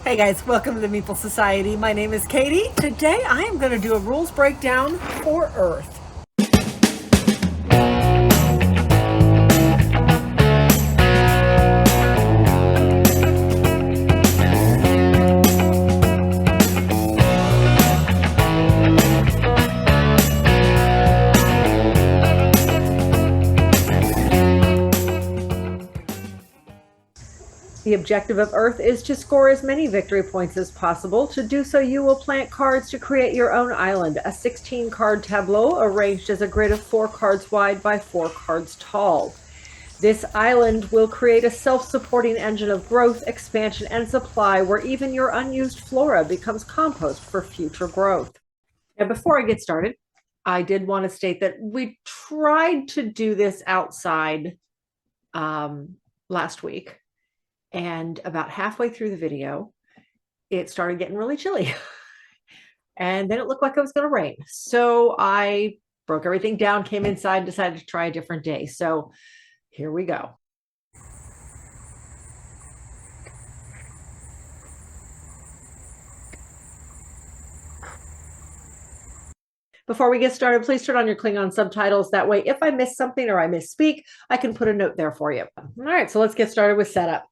Hey guys, welcome to the Meeple Society. My name is Katie. Today I am going to do a rules breakdown for Earth. The objective of Earth is to score as many victory points as possible. To do so, you will plant cards to create your own island, a 16-card tableau arranged as a grid of 4 cards wide by 4 cards tall. This island will create a self-supporting engine of growth, expansion, and supply where even your unused flora becomes compost for future growth. Now, before I get started, I did want to state that we tried to do this outside last week. And about halfway through the video, it started getting really chilly. And then it looked like it was going to rain. So I broke everything down, came inside, decided to try a different day. So here we go. Before we get started, please turn on your Klingon subtitles. That way, if I miss something or I misspeak, I can put a note there for you. All right, so let's get started with setup.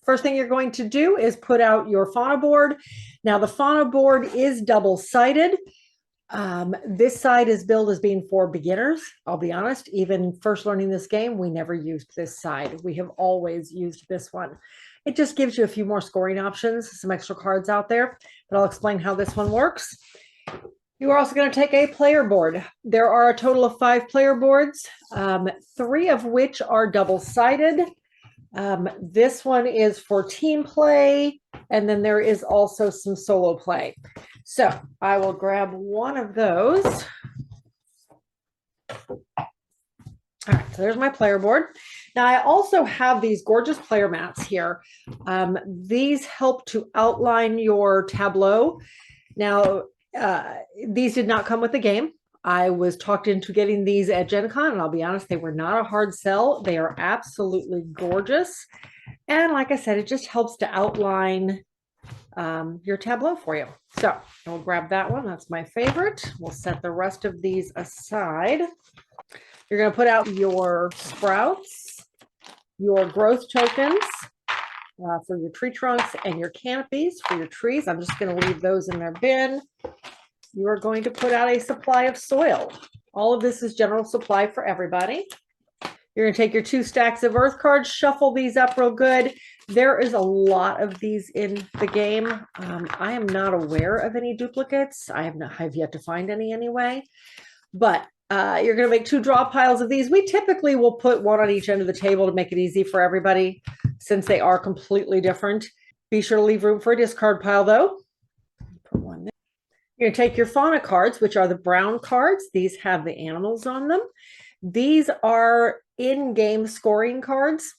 First thing you're going to do is put out your fauna board. Now, the fauna board is double-sided. This side is billed as being for beginners. I'll be honest, even first learning this game, we never used this side. We have always used this one. It just gives you a few more scoring options, some extra cards out there, but I'll explain how this one works. You are also going to take a player board. There are a total of 5 player boards, 3 of which are double-sided. This one is for team play, and then there is also some solo play. So I will grab one of those. All right, so there's my player board. Now I also have these gorgeous player mats here. These help to outline your tableau. Now, these did not come with the game. I was talked into getting these at Gen Con, and I'll be honest, they were not a hard sell. They are absolutely gorgeous. And like I said, it just helps to outline your tableau for you. So we'll grab that one. That's my favorite. We'll set the rest of these aside. You're going to put out your sprouts, your growth tokens for your tree trunks, and your canopies for your trees. I'm just going to leave those in their bin. You are going to put out a supply of soil. All of this is general supply for everybody. You're going to take your 2 stacks of earth cards, shuffle these up real good. There is a lot of these in the game. I am not aware of any duplicates. I've yet to find any anyway. But you're going to make 2 draw piles of these. We typically will put one on each end of the table to make it easy for everybody, since they are completely different. Be sure to leave room for a discard pile, though. Put one there. You're going to take your fauna cards, which are the brown cards. These have the animals on them. These are in-game scoring cards.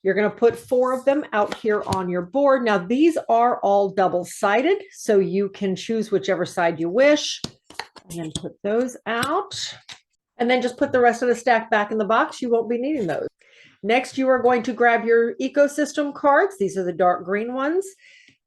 You're going to put 4 of them out here on your board. Now, these are all double-sided, so you can choose whichever side you wish. And then put those out. And then just put the rest of the stack back in the box. You won't be needing those. Next, you are going to grab your ecosystem cards. These are the dark green ones.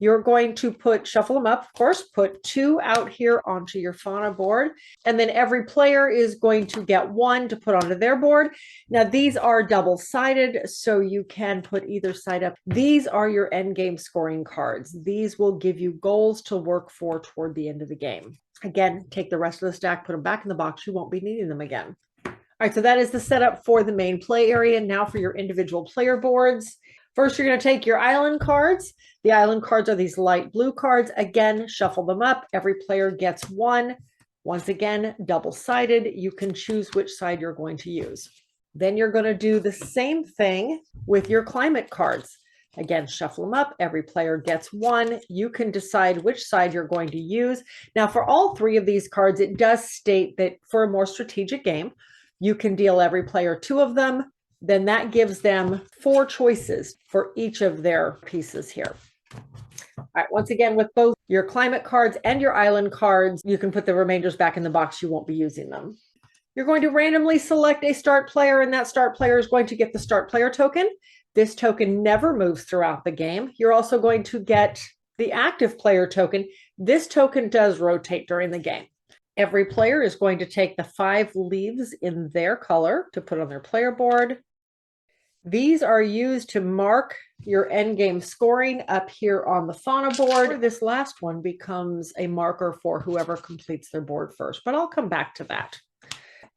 You're going to shuffle them up, of course, put 2 out here onto your fauna board, and then every player is going to get 1 to put onto their board. Now, these are double-sided, so you can put either side up. These are your end game scoring cards. These will give you goals to work for toward the end of the game. Again, take the rest of the stack, put them back in the box. You won't be needing them again. All right, so that is the setup for the main play area. Now for your individual player boards. First, you're going to take your island cards. The island cards are these light blue cards. Again, shuffle them up. Every player gets 1. Once again, double-sided. You can choose which side you're going to use. Then you're going to do the same thing with your climate cards. Again, shuffle them up. Every player gets 1. You can decide which side you're going to use. Now, for all 3 of these cards, it does state that for a more strategic game, you can deal every player 2 of them. Then that gives them 4 choices for each of their pieces here. All right, once again, with both your climate cards and your island cards, you can put the remainders back in the box. You won't be using them. You're going to randomly select a start player, and that start player is going to get the start player token. This token never moves throughout the game. You're also going to get the active player token. This token does rotate during the game. Every player is going to take the 5 leaves in their color to put on their player board. These are used to mark your endgame scoring up here on the fauna board. This last one becomes a marker for whoever completes their board first, but I'll come back to that.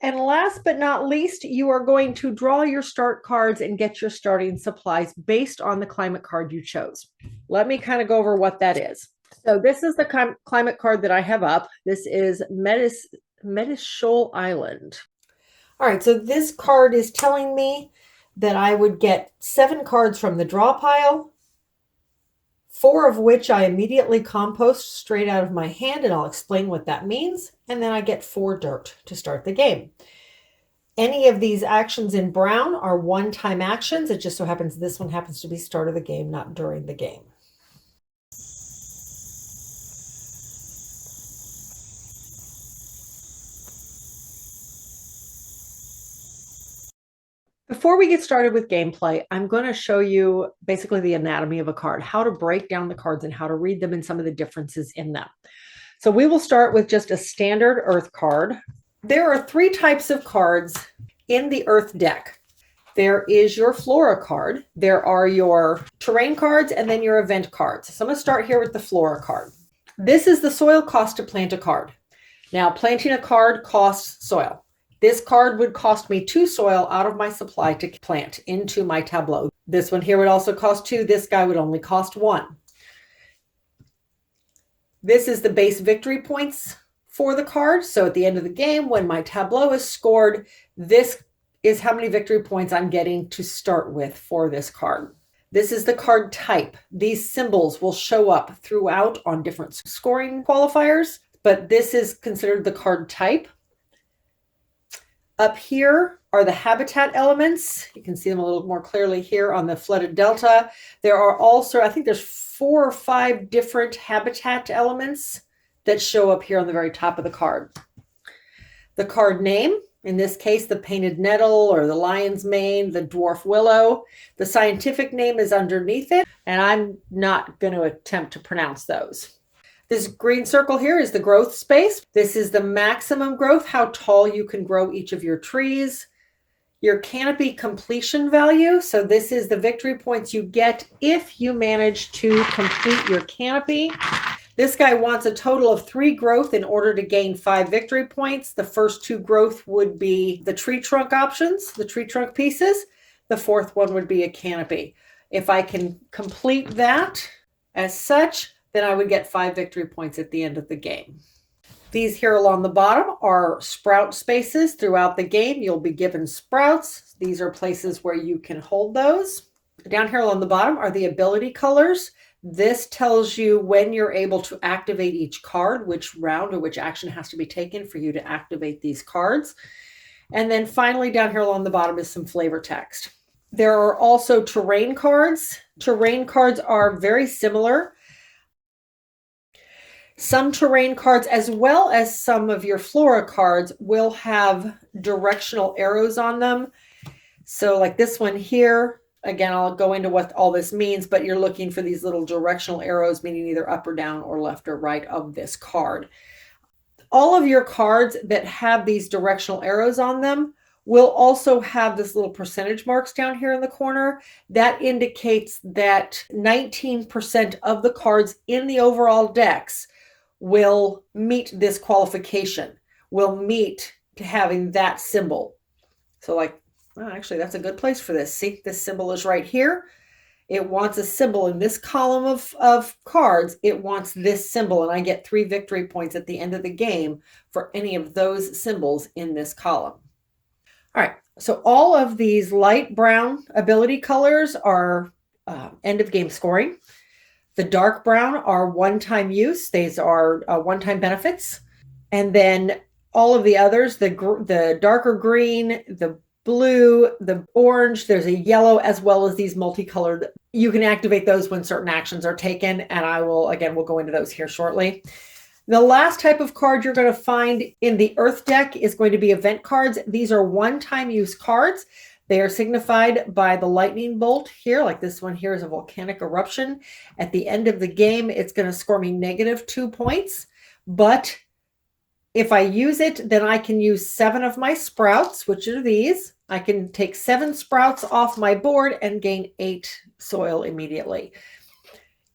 And last but not least, you are going to draw your start cards and get your starting supplies based on the climate card you chose. Let me kind of go over what that is. So this is the climate card that I have up. This is Medishol Island. All right, so this card is telling me that I would get 7 cards from the draw pile, 4 of which I immediately compost straight out of my hand, and I'll explain what that means. And then I get 4 dirt to start the game. Any of these actions in brown are one-time actions. It just so happens this one happens to be start of the game, not during the game. Before we get started with gameplay, I'm going to show you basically the anatomy of a card, how to break down the cards and how to read them and some of the differences in them. So we will start with just a standard Earth card. There are 3 types of cards in the Earth deck. There is your Flora card, there are your terrain cards, and then your event cards. So I'm going to start here with the Flora card. This is the soil cost to plant a card. Now, planting a card costs soil. This card would cost me 2 soil out of my supply to plant into my tableau. This one here would also cost 2. This guy would only cost 1. This is the base victory points for the card. So at the end of the game, when my tableau is scored, this is how many victory points I'm getting to start with for this card. This is the card type. These symbols will show up throughout on different scoring qualifiers, but this is considered the card type. Up here are the habitat elements. You can see them a little more clearly here on the flooded delta. There are also, I think there's 4 or 5 different habitat elements that show up here on the very top of the card. The card name, in this case, the painted nettle or the lion's mane, the dwarf willow. The scientific name is underneath it, and I'm not going to attempt to pronounce those. This green circle here is the growth space. This is the maximum growth, how tall you can grow each of your trees. Your canopy completion value. So this is the victory points you get if you manage to complete your canopy. This guy wants a total of 3 growth in order to gain 5 victory points. The first 2 growth would be the tree trunk options, the tree trunk pieces. The 4th one would be a canopy. If I can complete that as such, then I would get 5 victory points at the end of the game. These here along the bottom are sprout spaces. Throughout the game, you'll be given sprouts. These are places where you can hold those. Down here along the bottom are the ability colors. This tells you when you're able to activate each card, which round or which action has to be taken for you to activate these cards. And then finally, down here along the bottom is some flavor text. There are also terrain cards. Terrain cards are very similar. Some terrain cards, as well as some of your flora cards, will have directional arrows on them. So like this one here, again, I'll go into what all this means, but you're looking for these little directional arrows, meaning either up or down or left or right of this card. All of your cards that have these directional arrows on them will also have this little percentage marks down here in the corner. That indicates that 19% of the cards in the overall decks will meet this qualification, will meet to having that symbol. So like, oh, actually, that's a good place for this. See, this symbol is right here. It wants a symbol in this column of cards. It wants this symbol, and I get 3 victory points at the end of the game for any of those symbols in this column. All right, so all of these light brown ability colors are end of game scoring. The dark brown are one-time use. These are one-time benefits. And then all of the others, the darker green, the blue, the orange, there's a yellow, as well as these multicolored. You can activate those when certain actions are taken. And we'll go into those here shortly. The last type of card you're going to find in the Earth deck is going to be event cards. These are one-time use cards. They are signified by the lightning bolt here, like this one here is a volcanic eruption. At the end of the game, it's going to score me -2 points. But if I use it, then I can use 7 of my sprouts, which are these. I can take 7 sprouts off my board and gain 8 soil immediately.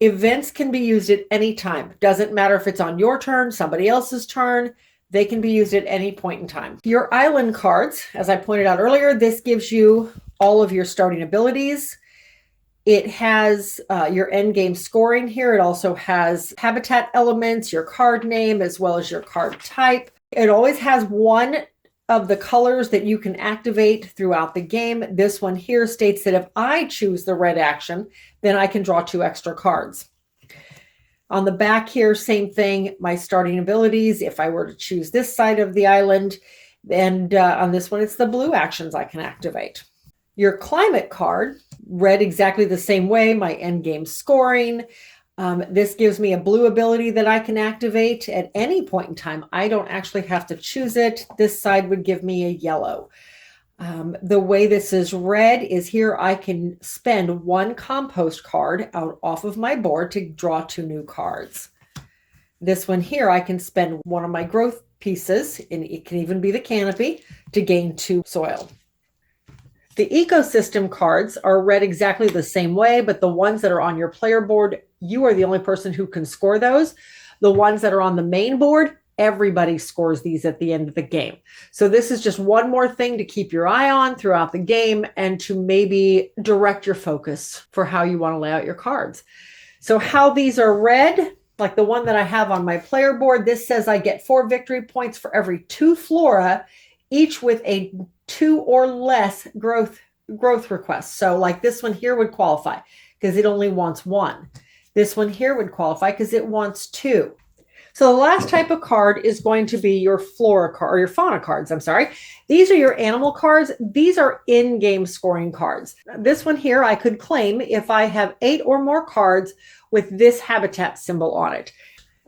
Events can be used at any time. Doesn't matter if it's on your turn, somebody else's turn. They can be used at any point in time. Your island cards, as I pointed out earlier, this gives you all of your starting abilities. It has your end game scoring here. It also has habitat elements, your card name, as well as your card type. It always has one of the colors that you can activate throughout the game. This one here states that if I choose the red action, then I can draw 2 extra cards. On the back here, same thing, my starting abilities. If I were to choose this side of the island, and on this one, it's the blue actions I can activate. Your climate card, read exactly the same way, my end game scoring. This gives me a blue ability that I can activate at any point in time. I don't actually have to choose it. This side would give me a yellow. The way this is read is here I can spend 1 compost card out off of my board to draw 2 new cards. This one here, I can spend 1 of my growth pieces, and it can even be the canopy, to gain 2 soil. The ecosystem cards are read exactly the same way, but the ones that are on your player board, you are the only person who can score those. The ones that are on the main board, everybody scores these at the end of the game. So this is just one more thing to keep your eye on throughout the game and to maybe direct your focus for how you want to lay out your cards. So how these are read, like the one that I have on my player board, this says I get 4 victory points for every 2 flora, each with a 2 or less growth requests. So like this one here would qualify because it only wants 1. This one here would qualify because it wants 2. So the last type of card is going to be your flora card, or your fauna cards, I'm sorry. These are your animal cards. These are in-game scoring cards. This one here I could claim if I have 8 or more cards with this habitat symbol on it.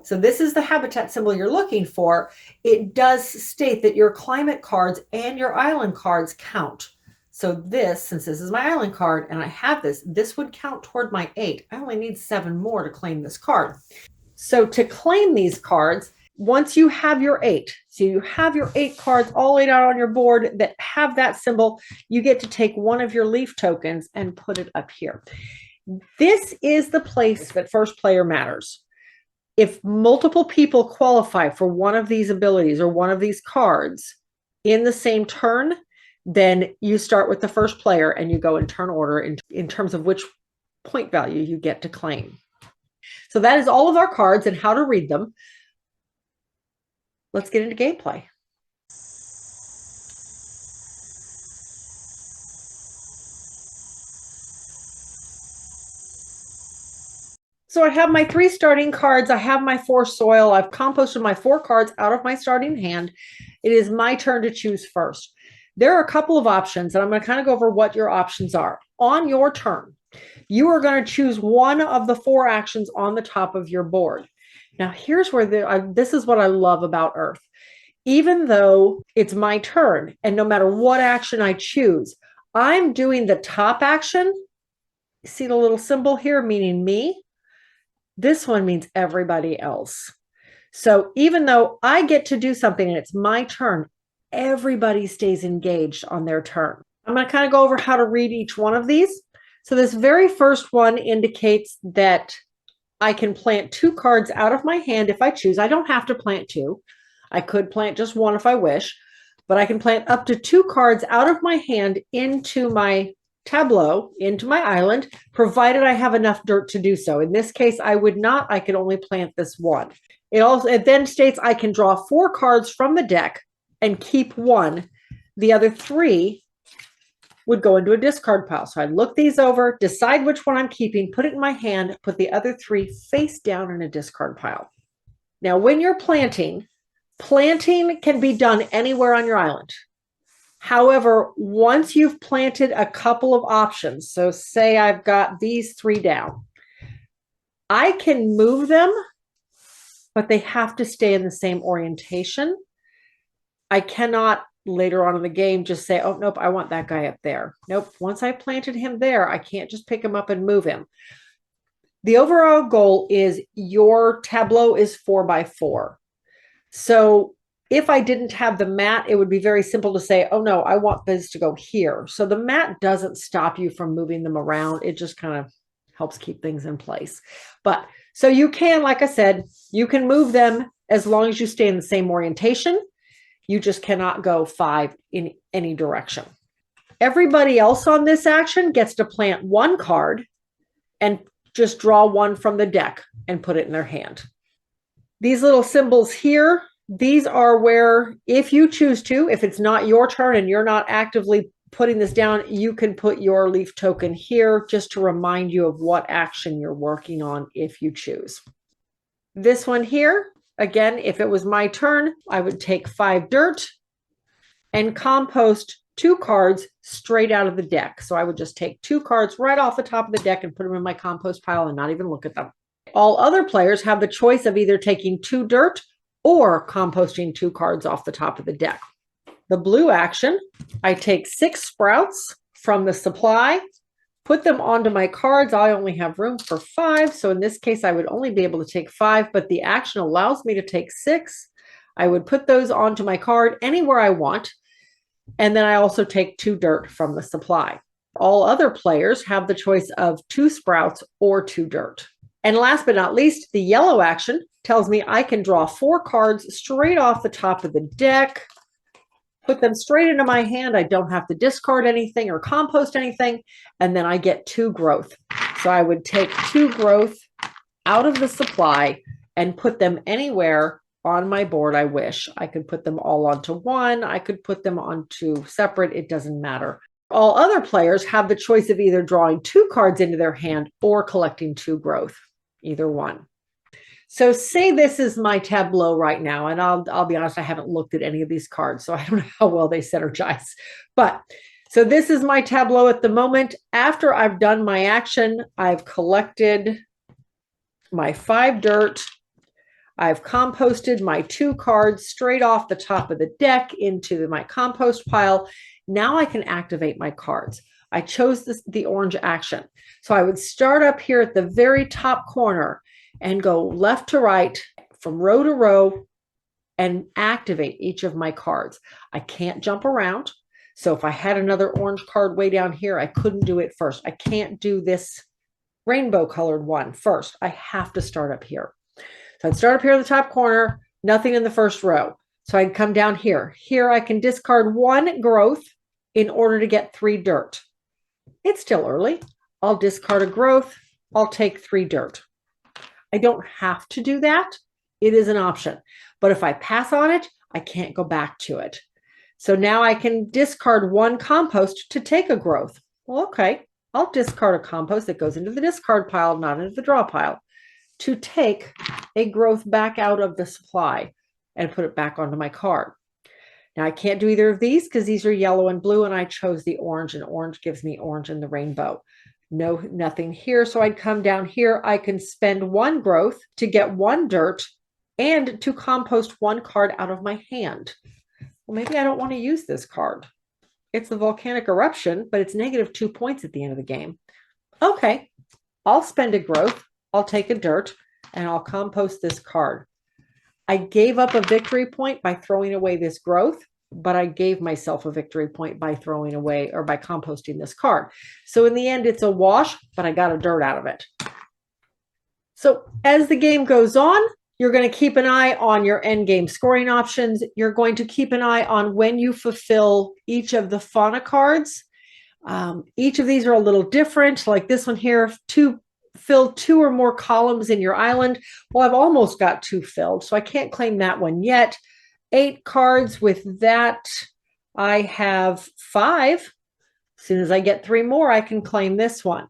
So this is the habitat symbol you're looking for. It does state that your climate cards and your island cards count. So this, since this is my island card and I have this, this would count toward my 8. I only need 7 more to claim this card. So to claim these cards, once you have your 8, so you have your 8 cards all laid out on your board that have that symbol, you get to take one of your leaf tokens and put it up here. This is the place that first player matters. If multiple people qualify for one of these abilities or one of these cards in the same turn, then you start with the first player and you go in turn order in terms of which point value you get to claim. So that is all of our cards and how to read them. Let's get into gameplay. So I have my 3 starting cards. I have my 4 soil. I've composted my 4 cards out of my starting hand. It is my turn to choose first. There are a couple of options, and I'm going to kind of go over what your options are. On your turn, you are going to choose one of the 4 actions on the top of your board. Now, here's where this is what I love about Earth. Even though it's my turn, and no matter what action I choose, I'm doing the top action. See the little symbol here, meaning me? This one means everybody else. So even though I get to do something and it's my turn, everybody stays engaged on their turn. I'm going to kind of go over how to read each one of these. So this very first one indicates that I can plant 2 cards out of my hand if I choose. I don't have to plant 2. I could plant just 1 if I wish, but I can plant up to 2 cards out of my hand into my tableau, into my island, provided I have enough dirt to do so. In this case, I would not. I could only plant this 1. It then states I can draw 4 cards from the deck and keep 1. The other 3 would go into a discard pile. So I'd look these over, decide which one I'm keeping, put it in my hand, put the other 3 face down in a discard pile. Now, when you're planting can be done anywhere on your island. However, once you've planted a couple of options, so say I've got these 3 down, I can move them, but they have to stay in the same orientation. I cannot later on in the game just say, oh, nope, I want that guy up there. Nope. Once I planted him there, I can't just pick him up and move him. The overall goal is your tableau is 4x4. So if I didn't have the mat, it would be very simple to say, oh no, I want this to go here. So the mat doesn't stop you from moving them around. It just kind of helps keep things in place. But so you can, like I said, you can move them as long as you stay in the same orientation. You just cannot go 5 in any direction. Everybody else on this action gets to plant 1 card and just draw 1 from the deck and put it in their hand. These little symbols here, these are where, if you choose to, if it's not your turn and you're not actively putting this down, you can put your leaf token here just to remind you of what action you're working on if you choose. This one here, again, if it was my turn, I would take 5 dirt and compost 2 cards straight out of the deck. So I would just take 2 cards right off the top of the deck and put them in my compost pile and not even look at them. All other players have the choice of either taking 2 dirt or composting 2 cards off the top of the deck. The blue action, I take 6 sprouts from the supply, put them onto my cards. I only have room for 5. So in this case, I would only be able to take 5, but the action allows me to take 6. I would put those onto my card anywhere I want. And then I also take 2 dirt from the supply. All other players have the choice of 2 sprouts or 2 dirt. And last but not least, the yellow action tells me I can draw 4 cards straight off the top of the deck, put them straight into my hand. I don't have to discard anything or compost anything. And then I get 2 growth. So I would take 2 growth out of the supply and put them anywhere on my board I wish. I could put them all onto 1. I could put them onto separate. It doesn't matter. All other players have the choice of either drawing 2 cards into their hand or collecting 2 growth, either one. So say this is my tableau right now, and I'll be honest, I haven't looked at any of these cards, so I don't know how well they synergize. But so this is my tableau at the moment. After I've done my action, I've collected my 5 dirt. I've composted my 2 cards straight off the top of the deck into my compost pile. Now I can activate my cards. I chose the orange action. So I would start up here at the very top corner and go left to right from row to row and activate each of my cards. I can't jump around. So if I had another orange card way down here, I couldn't do it first. I can't do this rainbow colored one first. I have to start up here. So I'd start up here in the top corner, nothing in the first row. So I'd come down here. Here I can discard 1 growth in order to get 3 dirt. It's still early. I'll discard a growth. I'll take 3 dirt. I don't have to do that. It is an option. But if I pass on it, I can't go back to it. So now I can discard 1 compost to take a growth. Well, okay, I'll discard a compost that goes into the discard pile, not into the draw pile, to take a growth back out of the supply and put it back onto my card. Now I can't do either of these because these are yellow and blue, and I chose the orange, and orange gives me orange in the rainbow. No, nothing here. So I'd come down here. I can spend 1 growth to get 1 dirt and to compost 1 card out of my hand. Well, maybe I don't want to use this card. It's the volcanic eruption, but it's -2 points at the end of the game. Okay, I'll spend a growth. I'll take a dirt and I'll compost this card. I gave up a victory point by throwing away this growth, but I gave myself a victory point by throwing away or by composting this card. So in the end, it's a wash, but I got a dirt out of it. So as the game goes on, you're going to keep an eye on your end game scoring options. You're going to keep an eye on when you fulfill each of the fauna cards. Each of these are a little different. Like this one here, fill 2 or more columns in your island. Well, I've almost got 2 filled, so I can't claim that one yet. 8 cards with that. I have 5. As soon as I get 3 more, I can claim this one.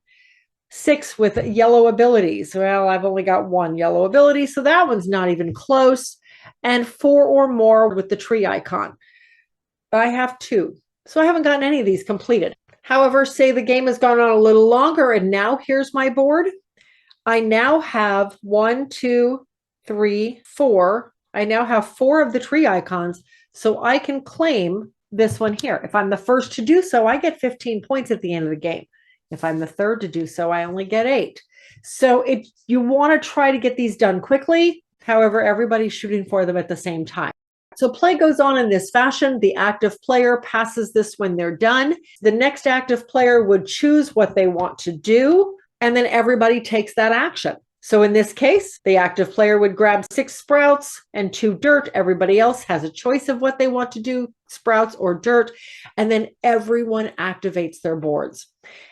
6 with yellow abilities. Well, I've only got 1 yellow ability, so that one's not even close. And 4 or more with the tree icon. I have 2. So I haven't gotten any of these completed. However, say the game has gone on a little longer, and now here's my board. I now have 1, 2, 3, 4. I now have 4 of the tree icons, so I can claim this one here. If I'm the first to do so, I get 15 points at the end of the game. If I'm the third to do so, I only get 8. So you want to try to get these done quickly. However, everybody's shooting for them at the same time. So play goes on in this fashion. The active player passes this when they're done. The next active player would choose what they want to do, and then everybody takes that action. So in this case, the active player would grab 6 sprouts and 2 dirt. Everybody else has a choice of what they want to do, sprouts or dirt, and then everyone activates their boards.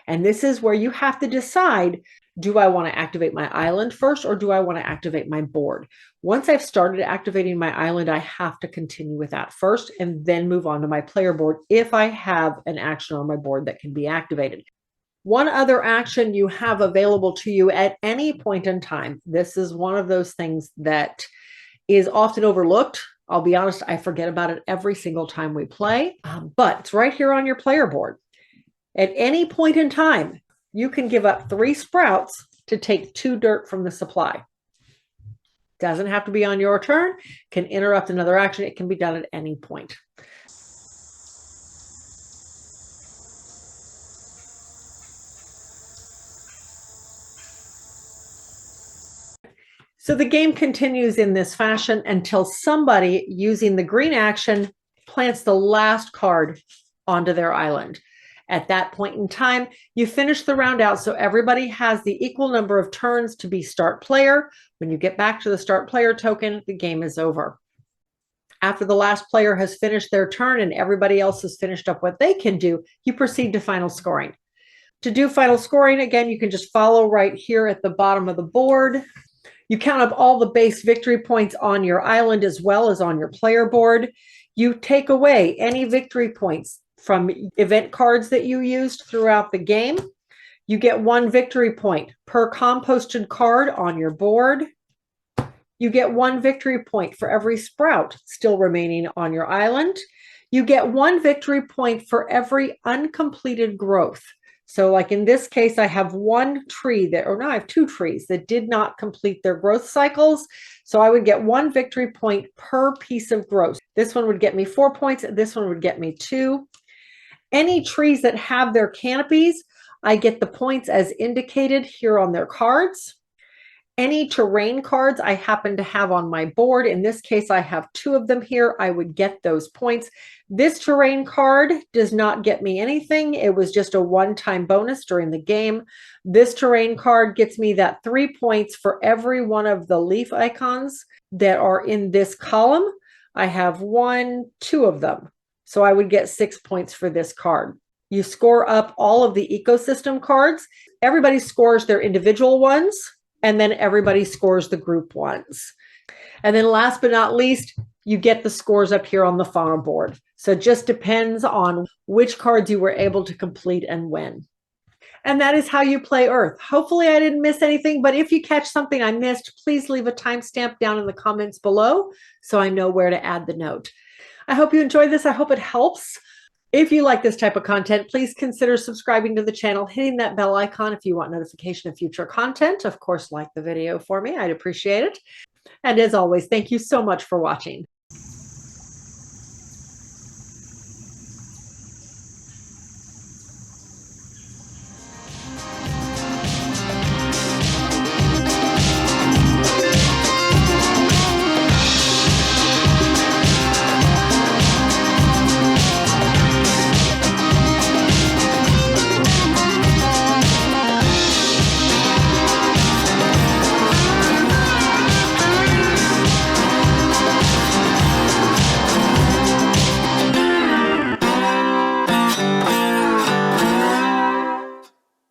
And this is where you have to decide, do I want to activate my island first, or do I want to activate my board? Once I've started activating my island, I have to continue with that first and then move on to my player board if I have an action on my board that can be activated. One other action you have available to you at any point in time. This is one of those things that is often overlooked. I'll be honest, I forget about it every single time we play, but it's right here on your player board. At any point in time, you can give up 3 sprouts to take 2 dirt from the supply. Doesn't have to be on your turn, can interrupt another action. It can be done at any point. So the game continues in this fashion until somebody using the green action plants the last card onto their island. At that point in time, you finish the round out, so everybody has the equal number of turns to be start player. When you get back to the start player token, the game is over. After the last player has finished their turn and everybody else has finished up what they can do, you proceed to final scoring. To do final scoring, again, you can just follow right here at the bottom of the board. You count up all the base victory points on your island as well as on your player board. You take away any victory points from event cards that you used throughout the game. You get 1 victory point per composted card on your board. You get 1 victory point for every sprout still remaining on your island. You get 1 victory point for every uncompleted growth. So like in this case, I have 1 tree that, or no, I have 2 trees that did not complete their growth cycles. So I would get 1 victory point per piece of growth. This one would get me 4 points. This one would get me 2. Any trees that have their canopies, I get the points as indicated here on their cards. Any terrain cards I happen to have on my board, in this case, I have 2 of them here, I would get those points. This terrain card does not get me anything. It was just a one-time bonus during the game. This terrain card gets me that 3 points for every one of the leaf icons that are in this column. I have 1, 2 of them. So I would get 6 points for this card. You score up all of the ecosystem cards. Everybody scores their individual ones, and then everybody scores the group ones. And then last but not least, you get the scores up here on the fauna board. So it just depends on which cards you were able to complete and when. And that is how you play Earth. Hopefully I didn't miss anything, but if you catch something I missed, please leave a timestamp down in the comments below so I know where to add the note. I hope you enjoyed this. I hope it helps. If you like this type of content, please consider subscribing to the channel, hitting that bell icon if you want notification of future content. Of course, like the video for me. I'd appreciate it. And as always, thank you so much for watching.